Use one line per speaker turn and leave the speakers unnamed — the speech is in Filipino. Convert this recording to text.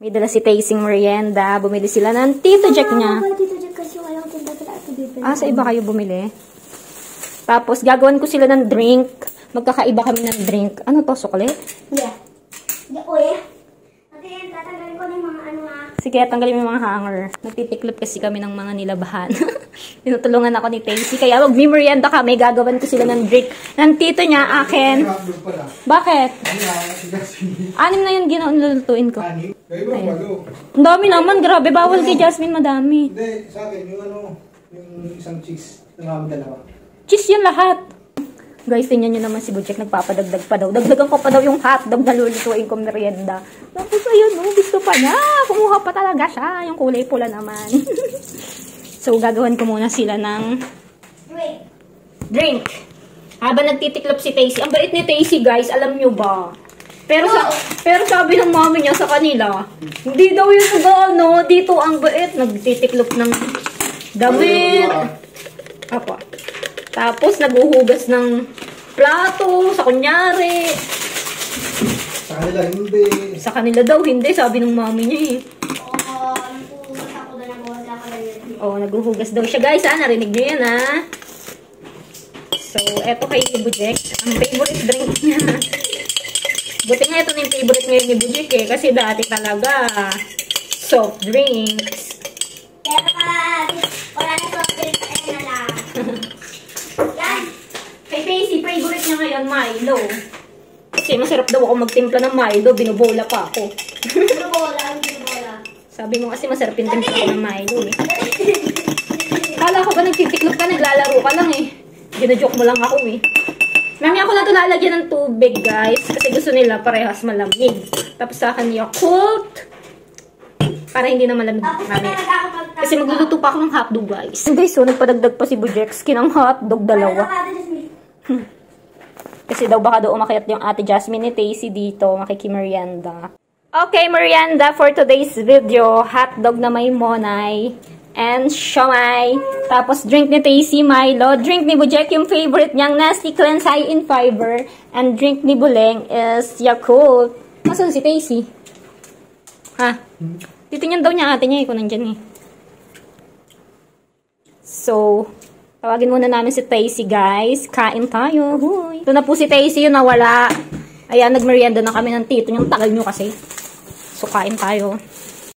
May dala si Tasing merienda. Bumili sila ng Tito Jack niya.
Tito Jack kasi walang tinda sila at bibili.
Sa iba kayo bumili. Tapos, gagawan ko sila ng drink. Magkakaiba kami ng drink. Ano to, sukle?
Yeah. Oye. Ate, tatanggalin ko na yung mga ano ha.
Sige, tanggalin mo yung mga hanger. Nagtitiklop kasi kami ng mga nilabahan. Tinutulungan ako ni Tasy. Kaya mag-merienda kami. Gagawan ko sila ng drink. Ng tito niya, akin. Bakit? 6 na yung ginululutuin ko. Ang dami naman. Grabe. Bawal kay Jasmine. Madami.
Hindi, sa akin, yung isang cheese. Dalawa.
Cheese yan lahat. Guys, tingnan nyo naman si Butchek, nagpapadagdag pa daw. Dagdagan ko pa daw yung hotdog na lulutuin kong merienda. Tapos ayun, gusto pa niya. Kumuha pa talaga siya. Yung kulay pula naman. So, gagawan ko muna sila ng drink. Habang nagtitiklop si Tasy. Ang bait ni Tasy, guys. Alam nyo ba? Pero sabi ng mami niya sa kanila, hindi daw yung ano, dito ang bait. Nagtitiklop ng damit. Apa. Tapos, naguhugas ng plato, sa kunyari.
Sa kanila, hindi.
Sa kanila daw, hindi. Sabi ng mami niya eh.
Naghuhugas ako na naghuhugas ako na yun.
Oo, naguhugas daw siya. Guys, narinig niyo yan, ha? So, eto kay Bujek. Ang favorite drink niya. Buti nga ito na yung favorite ngayon ni Bujek eh. Kasi dati talaga, soft drinks.
Kaya wala na soft drinks, ayun na lang. Yan.
Kay Tasy, favorite niya ngayon, Milo. Kasi masarap daw ako magtimpla ng Milo, binubola pa ako.
Binubola.
Sabi mo kasi masarap yung timpla ko ng Milo eh. Kala ko ba nagtitiklop ka, naglalaro ka lang eh. Ginajoke mo lang ako eh. Mami, ako na ito lalagyan ng tubig, guys. Kasi gusto nila parehas malamig. Tapos sa akin, Yakult. Para hindi na malamig. Kasi magluluto pa ako ng hotdog, guys. Guys, so nagpadagdag pa si Bujek. Skin ang hotdog, dalawa. Kasi daw baka daw umakyat yung ate Jasmine ni Tasy dito. Makikimerienda. Okay, merienda for today's video. Hotdog na may monay. And siomay. Tapos drink ni Tasy, Milo. Drink ni Bujek, yung favorite niyang Nasty Cleanse High in Fiber. And drink ni Buleng is Yakult. Nasaan si Tasy? Ha? Titingnan daw niya ate niya. Kung nandyan eh. So, tawagin muna namin si Tasy, guys. Kain tayo. Huy. Ito na po si Tasy, yung nawala. Ayan, nagmerienda na kami ng tito. Yung tagal nyo kasi. So, kain tayo.